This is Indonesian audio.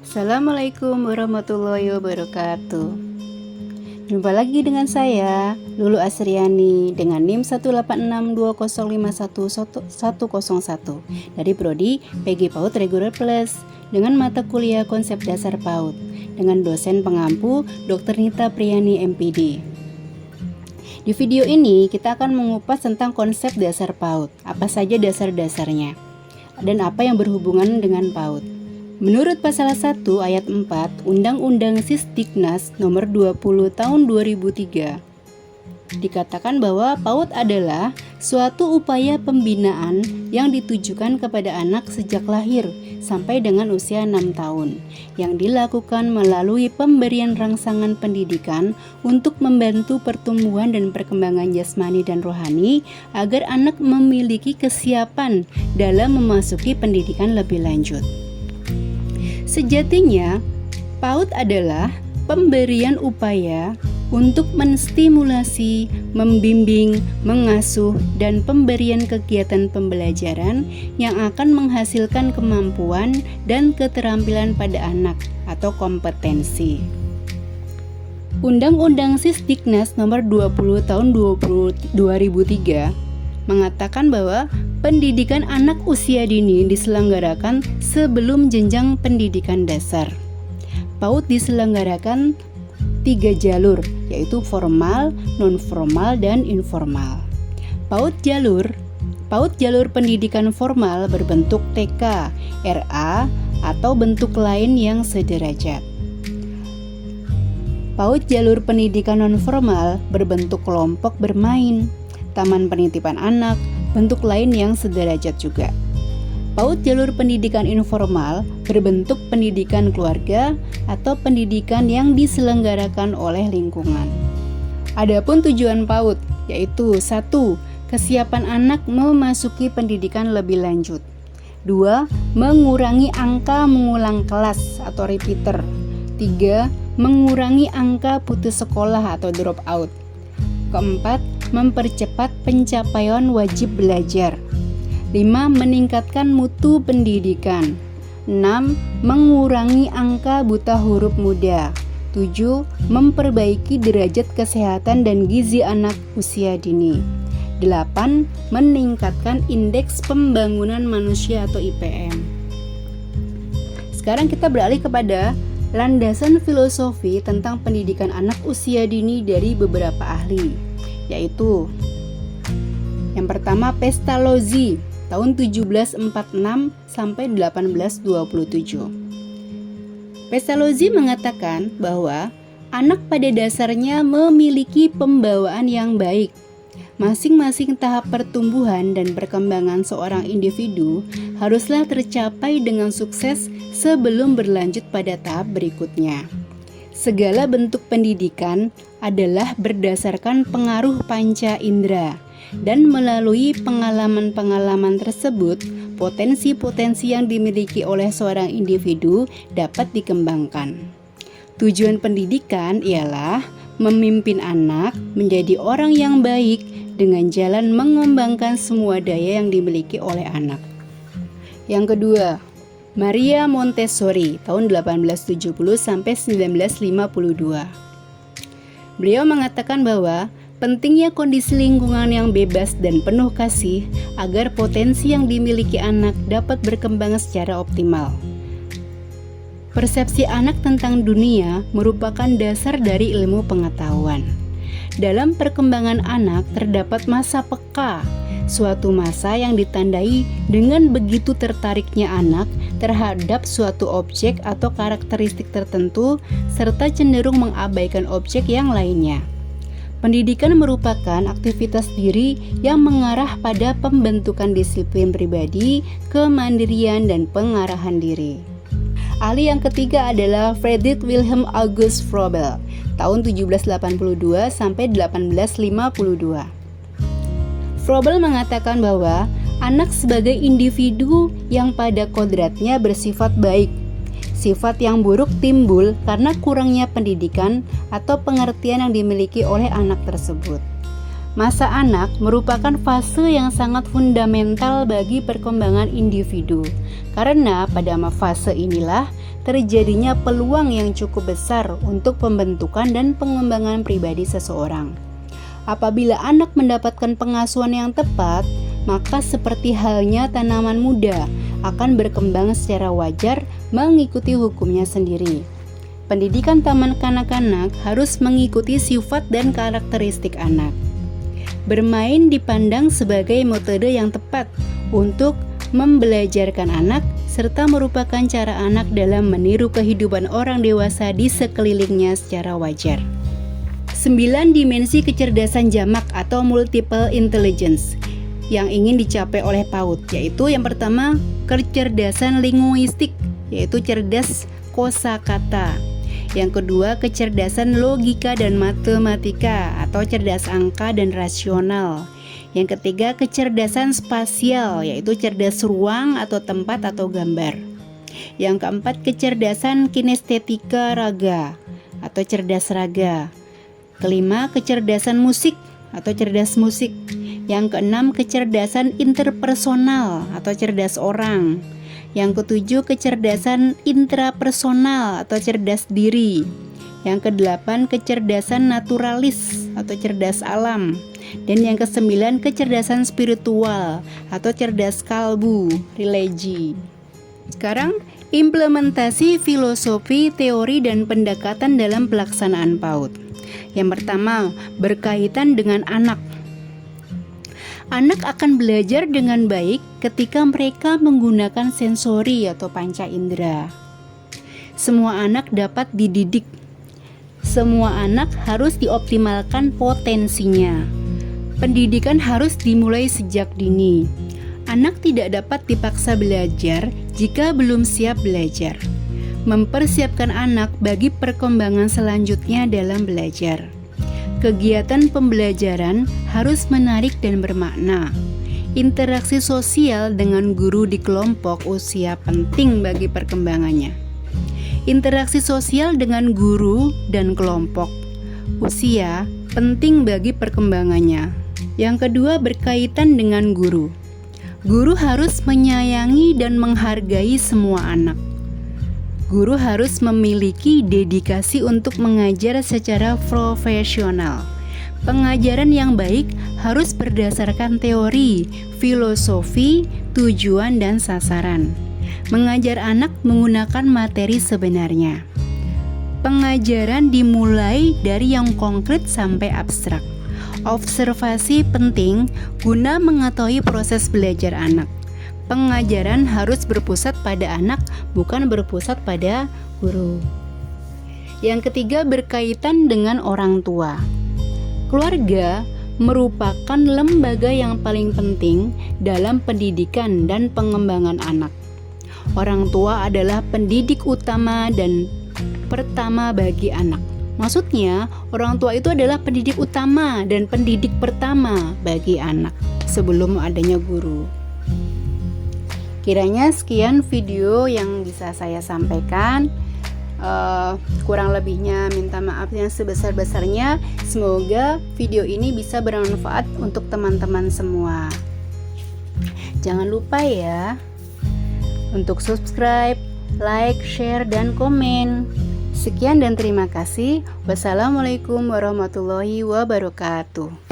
Assalamualaikum warahmatullahi wabarakatuh. Jumpa lagi dengan saya, Lulu Asriani, dengan NIM 18620511101 dari Prodi PG PAUD Reguler Plus dengan mata kuliah Konsep Dasar PAUD dengan dosen pengampu Dr. Nita Priyani MPD. Di video ini kita akan mengupas tentang konsep dasar PAUD, apa saja dasar-dasarnya, dan apa yang berhubungan dengan PAUD. Menurut pasal 1 ayat 4 Undang-Undang Sisdiknas nomor 20 tahun 2003 dikatakan bahwa PAUD adalah suatu upaya pembinaan yang ditujukan kepada anak sejak lahir sampai dengan usia 6 tahun yang dilakukan melalui pemberian rangsangan pendidikan untuk membantu pertumbuhan dan perkembangan jasmani dan rohani agar anak memiliki kesiapan dalam memasuki pendidikan lebih lanjut. Sejatinya, PAUD adalah pemberian upaya untuk menstimulasi, membimbing, mengasuh, dan pemberian kegiatan pembelajaran yang akan menghasilkan kemampuan dan keterampilan pada anak atau kompetensi. Undang-Undang Sisdiknas nomor 20 tahun 2003 mengatakan bahwa pendidikan anak usia dini diselenggarakan sebelum jenjang pendidikan dasar. PAUD diselenggarakan 3 jalur, yaitu formal, non-formal, dan informal. PAUD jalur pendidikan formal berbentuk TK, RA, atau bentuk lain yang sederajat. PAUD jalur pendidikan non-formal berbentuk kelompok bermain, taman penitipan anak, bentuk lain yang sederajat juga. PAUD jalur pendidikan informal berbentuk pendidikan keluarga atau pendidikan yang diselenggarakan oleh lingkungan. Adapun tujuan PAUD yaitu 1. Kesiapan anak memasuki pendidikan lebih lanjut. 2. Mengurangi angka mengulang kelas atau repeater. 3. Mengurangi angka putus sekolah atau drop out. 4. Mempercepat pencapaian wajib belajar. 5. Meningkatkan mutu pendidikan. 6. Mengurangi angka buta huruf muda. 7. Memperbaiki derajat kesehatan dan gizi anak usia dini. 8. Meningkatkan indeks pembangunan manusia atau IPM. Sekarang kita beralih kepada landasan filosofi tentang pendidikan anak usia dini dari beberapa ahli, yaitu yang pertama Pestalozzi tahun 1746 sampai 1827. Pestalozzi mengatakan bahwa anak pada dasarnya memiliki pembawaan yang baik. Masing-masing tahap pertumbuhan dan perkembangan seorang individu haruslah tercapai dengan sukses sebelum berlanjut pada tahap berikutnya. Segala bentuk pendidikan adalah berdasarkan pengaruh panca indera, dan melalui pengalaman-pengalaman tersebut, potensi-potensi yang dimiliki oleh seorang individu dapat dikembangkan. Tujuan pendidikan ialah memimpin anak menjadi orang yang baik dengan jalan mengembangkan semua daya yang dimiliki oleh anak. Yang kedua, Maria Montessori tahun 1870 sampai 1952. Beliau mengatakan bahwa pentingnya kondisi lingkungan yang bebas dan penuh kasih agar potensi yang dimiliki anak dapat berkembang secara optimal. Persepsi anak tentang dunia merupakan dasar dari ilmu pengetahuan. Dalam perkembangan anak terdapat masa peka, suatu masa yang ditandai dengan begitu tertariknya anak terhadap suatu objek atau karakteristik tertentu serta cenderung mengabaikan objek yang lainnya. Pendidikan merupakan aktivitas diri yang mengarah pada pembentukan disiplin pribadi, kemandirian, dan pengarahan diri. Ahli yang ketiga adalah Friedrich Wilhelm August Froebel, tahun 1782 sampai 1852. Froebel mengatakan bahwa anak sebagai individu yang pada kodratnya bersifat baik. Sifat yang buruk timbul karena kurangnya pendidikan atau pengertian yang dimiliki oleh anak tersebut. Masa anak merupakan fase yang sangat fundamental bagi perkembangan individu, karena pada fase inilah terjadinya peluang yang cukup besar untuk pembentukan dan pengembangan pribadi seseorang. Apabila anak mendapatkan pengasuhan yang tepat, maka seperti halnya tanaman muda akan berkembang secara wajar mengikuti hukumnya sendiri. Pendidikan taman kanak-kanak harus mengikuti sifat dan karakteristik anak. Bermain dipandang sebagai metode yang tepat untuk membelajarkan anak serta merupakan cara anak dalam meniru kehidupan orang dewasa di sekelilingnya secara wajar. 9 dimensi kecerdasan jamak atau multiple intelligence yang ingin dicapai oleh PAUD, yaitu yang pertama kecerdasan linguistik, yaitu cerdas kosakata. Yang kedua kecerdasan logika dan matematika atau cerdas angka dan rasional. Yang ketiga kecerdasan spasial, yaitu cerdas ruang atau tempat atau gambar. Yang keempat kecerdasan kinestetika raga atau cerdas raga. Kelima kecerdasan musik atau cerdas musik. Yang keenam kecerdasan interpersonal atau cerdas orang. Yang ketujuh kecerdasan intrapersonal atau cerdas diri. Yang kedelapan kecerdasan naturalis atau cerdas alam. Dan yang kesembilan kecerdasan spiritual atau cerdas kalbu, religi. Sekarang implementasi filosofi, teori, dan pendekatan dalam pelaksanaan PAUD. Yang pertama, berkaitan dengan anak. Anak akan belajar dengan baik ketika mereka menggunakan sensori atau panca indera. Semua anak dapat dididik. Semua anak harus dioptimalkan potensinya. Pendidikan harus dimulai sejak dini. Anak tidak dapat dipaksa belajar jika belum siap belajar. Mempersiapkan anak bagi perkembangan selanjutnya dalam belajar. Kegiatan pembelajaran harus menarik dan bermakna. Interaksi sosial dengan guru di kelompok usia penting bagi perkembangannya. Interaksi sosial dengan guru dan kelompok usia penting bagi perkembangannya. Yang kedua berkaitan dengan guru. Guru harus menyayangi dan menghargai semua anak. Guru harus memiliki dedikasi untuk mengajar secara profesional. Pengajaran yang baik harus berdasarkan teori, filosofi, tujuan, dan sasaran. Mengajar anak menggunakan materi sebenarnya. Pengajaran dimulai dari yang konkret sampai abstrak. Observasi penting guna mengetahui proses belajar anak. Pengajaran harus berpusat pada anak, bukan berpusat pada guru. Yang ketiga berkaitan dengan orang tua. Keluarga merupakan lembaga yang paling penting dalam pendidikan dan pengembangan anak. Orang tua adalah pendidik utama dan pertama bagi anak. Maksudnya, orang tua itu adalah pendidik utama dan pendidik pertama bagi anak sebelum adanya guru. Kiranya sekian video yang bisa saya sampaikan. Kurang lebihnya minta maaf yang sebesar-besarnya. Semoga video ini bisa bermanfaat untuk teman-teman semua. Jangan lupa ya untuk subscribe, like, share, dan komen. Sekian dan terima kasih. Wassalamualaikum warahmatullahi wabarakatuh.